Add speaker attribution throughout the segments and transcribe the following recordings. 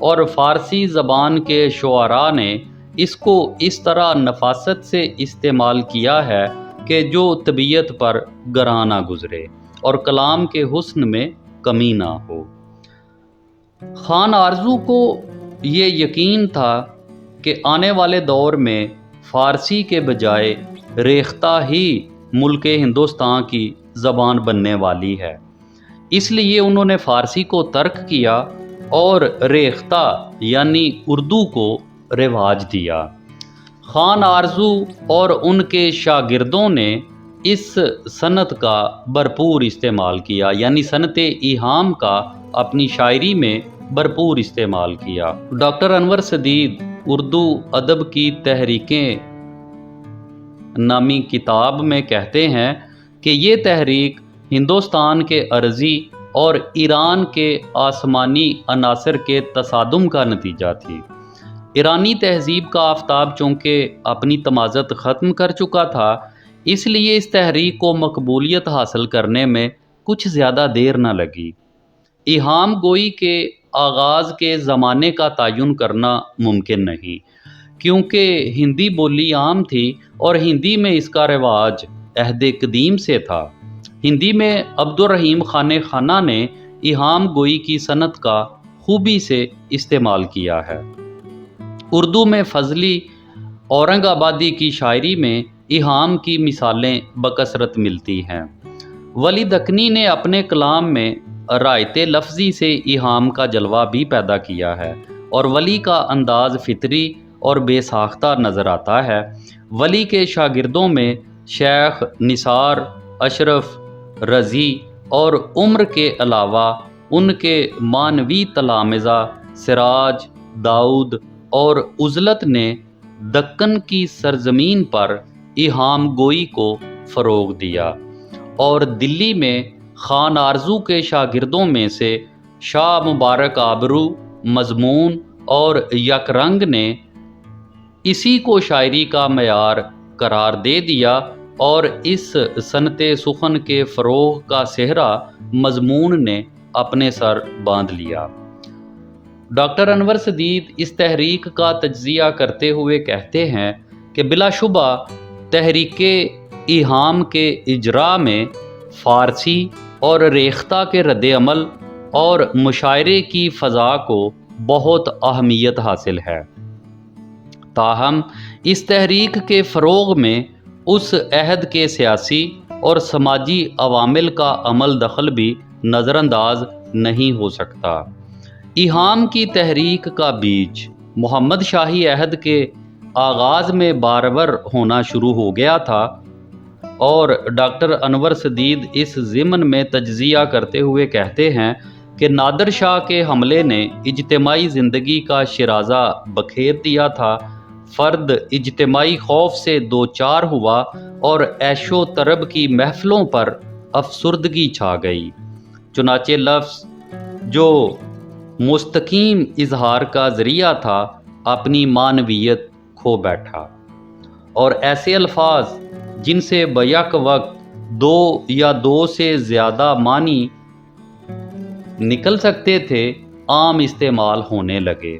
Speaker 1: اور فارسی زبان کے شعراء نے اس کو اس طرح نفاست سے استعمال کیا ہے کہ جو طبیعت پر گراں نہ گزرے اور کلام کے حسن میں کمی نہ ہو۔ خان آرزو کو یہ یقین تھا کہ آنے والے دور میں فارسی کے بجائے ریختہ ہی ملک ہندوستان کی زبان بننے والی ہے، اس لیے انہوں نے فارسی کو ترک کیا اور ریختہ یعنی اردو کو رواج دیا۔ خان آرزو اور ان کے شاگردوں نے اس صنعت کا بھرپور استعمال کیا، یعنی صنعت ایہام کا اپنی شاعری میں بھرپور استعمال کیا۔ ڈاکٹر انور سدید اردو ادب کی تحریکیں نامی کتاب میں کہتے ہیں کہ یہ تحریک ہندوستان کے عرضی اور ایران کے آسمانی عناصر کے تصادم کا نتیجہ تھی۔ ایرانی تہذیب کا آفتاب چونکہ اپنی تمازت ختم کر چکا تھا، اس لیے اس تحریک کو مقبولیت حاصل کرنے میں کچھ زیادہ دیر نہ لگی۔ ایہام گوئی کے آغاز کے زمانے کا تعین کرنا ممکن نہیں، کیونکہ ہندی بولی عام تھی اور ہندی میں اس کا رواج عہد قدیم سے تھا۔ ہندی میں عبد الرحیم خان خانہ نے ایہام گوئی کی صنعت کا خوبی سے استعمال کیا ہے۔ اردو میں فضلی اورنگ آبادی کی شاعری میں ایہام کی مثالیں بکثرت ملتی ہیں۔ ولی دکنی نے اپنے کلام میں رایت لفظی سے ایہام کا جلوہ بھی پیدا کیا ہے، اور ولی کا انداز فطری اور بے ساختہ نظر آتا ہے۔ ولی کے شاگردوں میں شیخ نثار، اشرف رضی اور عمر کے علاوہ ان کے مانوی تلامذہ سراج، داؤد اور عزلت نے دکن کی سرزمین پر ایہام گوئی کو فروغ دیا، اور دلی میں خان آرزو کے شاگردوں میں سے شاہ مبارک آبرو، مضمون اور یک رنگ نے اسی کو شاعری کا معیار قرار دے دیا، اور اس صنعت سخن کے فروغ کا صحرا مضمون نے اپنے سر باندھ لیا۔ ڈاکٹر انور سدید اس تحریک کا تجزیہ کرتے ہوئے کہتے ہیں کہ بلا شبہ تحریک ایہام کے اجراء میں فارسی اور ریختہ کے رد عمل اور مشاعرے کی فضا کو بہت اہمیت حاصل ہے، تاہم اس تحریک کے فروغ میں اس عہد کے سیاسی اور سماجی عوامل کا عمل دخل بھی نظر انداز نہیں ہو سکتا۔ ایہام کی تحریک کا بیج محمد شاہی عہد کے آغاز میں بارور ہونا شروع ہو گیا تھا، اور ڈاکٹر انور سدید اس ضمن میں تجزیہ کرتے ہوئے کہتے ہیں کہ نادر شاہ کے حملے نے اجتماعی زندگی کا شیرازہ بکھیر دیا تھا۔ فرد اجتماعی خوف سے دوچار ہوا اور عیش و طرب کی محفلوں پر افسردگی چھا گئی، چنانچہ لفظ جو مستقیم اظہار کا ذریعہ تھا اپنی معنویت کھو بیٹھا، اور ایسے الفاظ جن سے بیک وقت دو یا دو سے زیادہ معنی نکل سکتے تھے عام استعمال ہونے لگے۔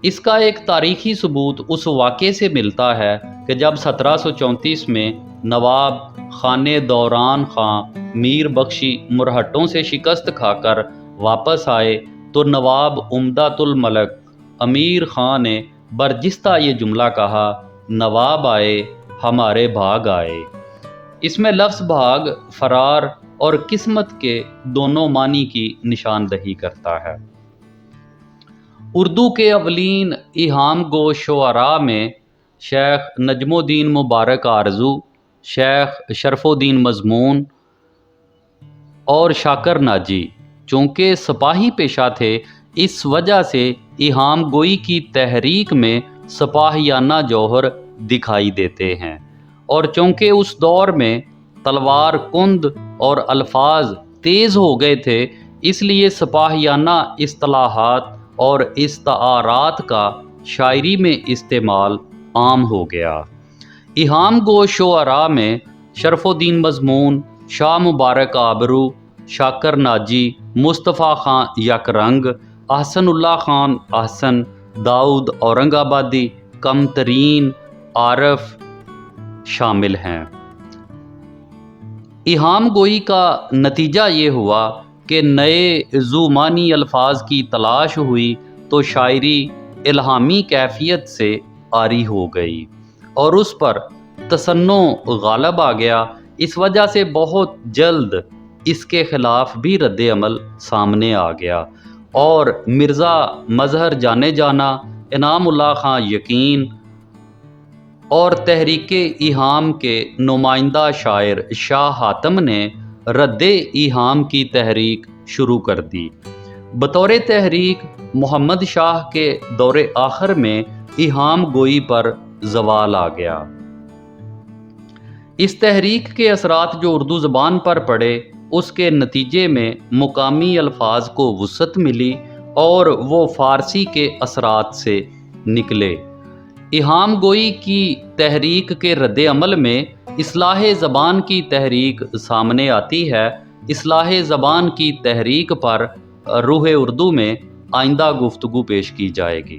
Speaker 1: اس کا ایک تاریخی ثبوت اس واقعے سے ملتا ہے کہ جب 1734 میں نواب خانے دوران خان میر بخشی مرہٹوں سے شکست کھا کر واپس آئے تو نواب عمدۃ الملک امیر خان نے برجستہ یہ جملہ کہا، نواب آئے ہمارے بھاگ آئے۔ اس میں لفظ بھاگ فرار اور قسمت کے دونوں معنی کی نشاندہی کرتا ہے۔ اردو کے اولین ایہام گو شعراء میں شیخ نجم الدین مبارک آرزو، شیخ شرف الدین مضمون اور شاکر ناجی چونکہ سپاہی پیشہ تھے، اس وجہ سے ایہام گوئی کی تحریک میں سپاہیانہ جوہر دکھائی دیتے ہیں، اور چونکہ اس دور میں تلوار کند اور الفاظ تیز ہو گئے تھے، اس لیے سپاہیانہ اصطلاحات اور استعارات کا شاعری میں استعمال عام ہو گیا۔ ایہام گو شعراء میں شرف الدین مضمون، شاہ مبارک آبرو، شاکر ناجی، مصطفیٰ خان یک رنگ، احسن اللہ خان احسن، داؤد اورنگ آبادی، کم ترین عارف شامل ہیں۔ ایہام گوئی کا نتیجہ یہ ہوا کہ نئے ذو معنی الفاظ کی تلاش ہوئی تو شاعری الہامی کیفیت سے عاری ہو گئی اور اس پر تصنع غالب آ گیا۔ اس وجہ سے بہت جلد اس کے خلاف بھی رد عمل سامنے آ گیا اور مرزا مظہر جانے جانا، انعام اللہ خان یقین اور تحریک ایہام کے نمائندہ شاعر شاہ حاتم نے رد ایہام کی تحریک شروع کر دی۔ بطور تحریک محمد شاہ کے دور آخر میں ایہام گوئی پر زوال آ گیا۔ اس تحریک کے اثرات جو اردو زبان پر پڑے، اس کے نتیجے میں مقامی الفاظ کو وسعت ملی اور وہ فارسی کے اثرات سے نکلے۔ ایہام گوئی کی تحریک کے رد عمل میں اصلاح زبان کی تحریک سامنے آتی ہے۔ اصلاح زبان کی تحریک پر روح اردو میں آئندہ گفتگو پیش کی جائے گی۔